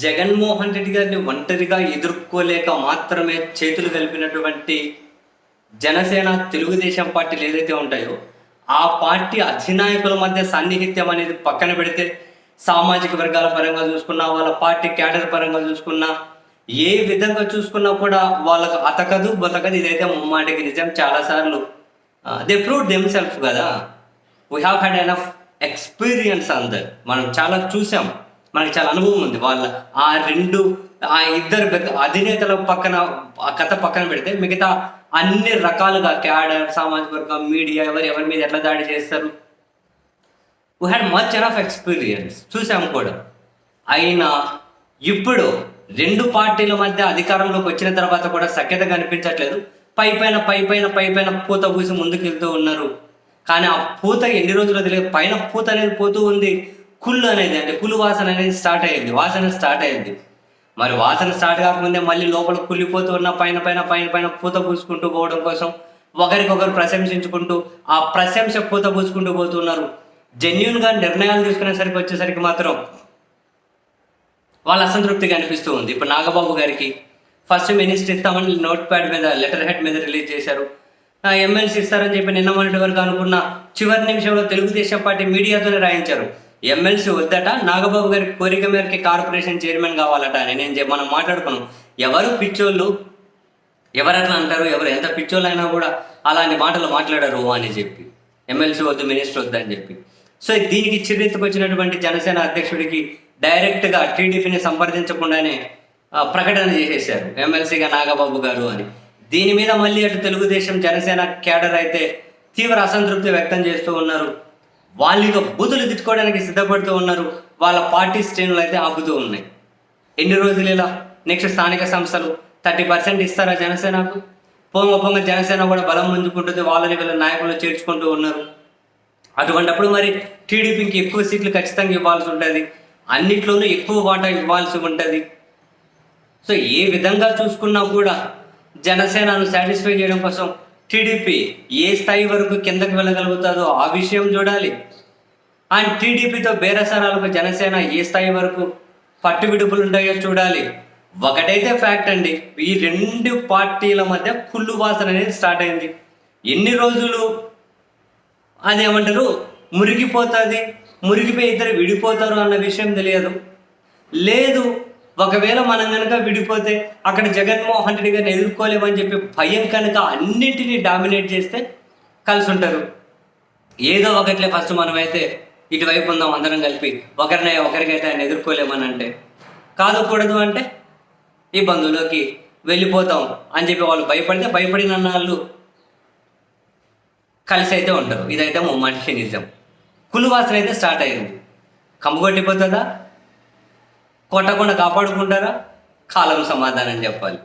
జగన్మోహన్ రెడ్డి గారిని ఒంటరిగా ఎదుర్కోలేక మాత్రమే చేతులు కలిపినటువంటి జనసేన, తెలుగుదేశం పార్టీలు ఏదైతే ఉంటాయో ఆ పార్టీ అధినాయకుల మధ్య సన్నిహిత్యం అనేది పక్కన పెడితే, సామాజిక వర్గాల పరంగా చూసుకున్నా, వాళ్ళ పార్టీ క్యాడర్ పరంగా చూసుకున్నా, ఏ విధంగా చూసుకున్నా కూడా వాళ్ళకు అతకదు బతకదు. ఇదైతే ముమ్మాటికి నిజం. చాలాసార్లు దే ప్రూవ్ దెమ్సెల్ఫ్ కదా. We have had enough experience on that. మనం చాలా చూసాం, మనకి చాలా అనుభవం ఉంది. ఆ ఇద్దరు అధినేతల పక్కన ఆ కథ పక్కన పెడితే మిగతా అన్ని రకాలుగా క్యాడర్, సామాజిక వర్గం, మీడియా ఎవరి మీద ఎట్లా దాడి చేస్తారు, we had much enough experience, చూసాం కూడా. అయినా ఇప్పుడు రెండు పార్టీల మధ్య అధికారంలోకి వచ్చిన తర్వాత కూడా సఖ్యత కనిపించట్లేదు. పైపైన పూత పూసి ముందుకు వెళ్తూ ఉన్నారు. కానీ ఆ పూత ఎన్ని రోజులు తెలియదు. పైన పూత అనేది పోతూ ఉంది, కుళ్ళు అనేది, అంటే కుళ్ళు వాసన అనేది వాసన స్టార్ట్ అయింది. మరి వాసన స్టార్ట్ కాకముందే మళ్ళీ లోపల కుళ్ళిపోతూ ఉన్న పైన పూత పూసుకుంటూ పోవడం కోసం ఒకరికొకరు ప్రశంసించుకుంటూ ఆ ప్రశంస పూత పూసుకుంటూ పోతున్నారు. జెన్యున్గా నిర్ణయాలు తీసుకునేసరికి వచ్చేసరికి మాత్రం వాళ్ళ అసంతృప్తిగా అనిపిస్తూ ఉంది. ఇప్పుడు నాగబాబు గారికి ఫస్ట్ మినిస్టర్ ఇస్తామని నోట్ ప్యాడ్ మీద, లెటర్ హెడ్ మీద రిలీజ్ చేశారు. ఎమ్మెల్సీ ఇస్తారని చెప్పి నిన్న మొన్నటి వరకు అనుకున్న చివరి నిమిషంలో తెలుగుదేశం పార్టీ మీడియాతోనే రాయించారు. ఎమ్మెల్సీ వద్దట, నాగబాబు గారి కోరిక మేరకి కార్పొరేషన్ చైర్మన్ కావాలట అని మనం మాట్లాడుకున్నాం. ఎవరు పిచ్చోళ్ళు, ఎవరట్లా అంటారు, ఎవరు ఎంత పిచ్చోళ్ళు అయినా కూడా అలాంటి మాటలు మాట్లాడరు అని చెప్పి, ఎమ్మెల్సీ వద్దు, మినిస్టర్ వద్దు అని చెప్పి. సో దీనికి చిరెత్తుకొచ్చినటువంటి జనసేన అధ్యక్షుడికి డైరెక్ట్గా టీడీపీని సంప్రదించకుండానే ప్రకటన చేసేశారు ఎమ్మెల్సీగా నాగబాబు గారు అని. దీని మీద మళ్ళీ అటు తెలుగుదేశం, జనసేన క్యాడర్ అయితే తీవ్ర అసంతృప్తి వ్యక్తం చేస్తూ ఉన్నారు. వాళ్ళు బూతులు తిట్టుకోవడానికి సిద్ధపడుతూ ఉన్నారు. వాళ్ళ పార్టీ శ్రేణులు అయితే ఆపుతూ ఉన్నాయి. ఎన్ని రోజులు ఇలా? నెక్స్ట్ స్థానిక సంస్థలు 30% ఇస్తారా జనసేనకు? పొంగ జనసేన కూడా బలం పుంజుకుంటుంది, వాళ్ళని వీళ్ళ నాయకులు చేర్చుకుంటూ ఉన్నారు. అటువంటిప్పుడు మరి టీడీపీకి ఎక్కువ సీట్లు ఖచ్చితంగా ఇవ్వాల్సి ఉంటుంది, అన్నిట్లోనూ ఎక్కువ వాటా ఇవ్వాల్సి ఉంటుంది. సో ఏ విధంగా చూసుకున్నా కూడా జనసేనను సాటిస్ఫై చేయడం కోసం టీడీపీ ఏ స్థాయి వరకు కిందకు వెళ్ళగలుగుతుందో ఆ విషయం చూడాలి. అండ్ టీడీపీతో బేరసారాలకు జనసేన ఏ స్థాయి వరకు పట్టు విడుపులు ఉంటాయో చూడాలి. ఒకటైతే ఫ్యాక్ట్ అండి, ఈ రెండు పార్టీల మధ్య కుళ్ళు వాసన అనేది స్టార్ట్ అయింది. ఎన్ని రోజులు అదేమంటారు, మురిగిపోయి ఇద్దరు విడిపోతారు అన్న విషయం తెలియదు. లేదు, ఒకవేళ మనం కనుక విడిపోతే అక్కడ జగన్మోహన్ రెడ్డి గారిని ఎదుర్కోలేమని చెప్పి భయం కనుక అన్నింటినీ డామినేట్ చేస్తే కలిసి ఉంటారు. ఏదో ఒకట్లే ఫస్ట్ మనమైతే ఇటువైపు ఉందాం అందరం కలిపి, ఒకరికైతే ఆయన ఎదుర్కోలేమని అంటే, కాదుకూడదు అంటే ఇబ్బందుల్లోకి వెళ్ళిపోతాం అని చెప్పి వాళ్ళు భయపడిన వాళ్ళు కలిసి అయితే ఉంటారు. ఇదైతే ముమ్మాటికి నిజం. కులువాసన అయితే స్టార్ట్ అయింది. కమ్ముకొట్టిపోతుందా, కొట్టకుండా కాపాడుకుంటారా? కాలం సమాధానం చెప్పాలి.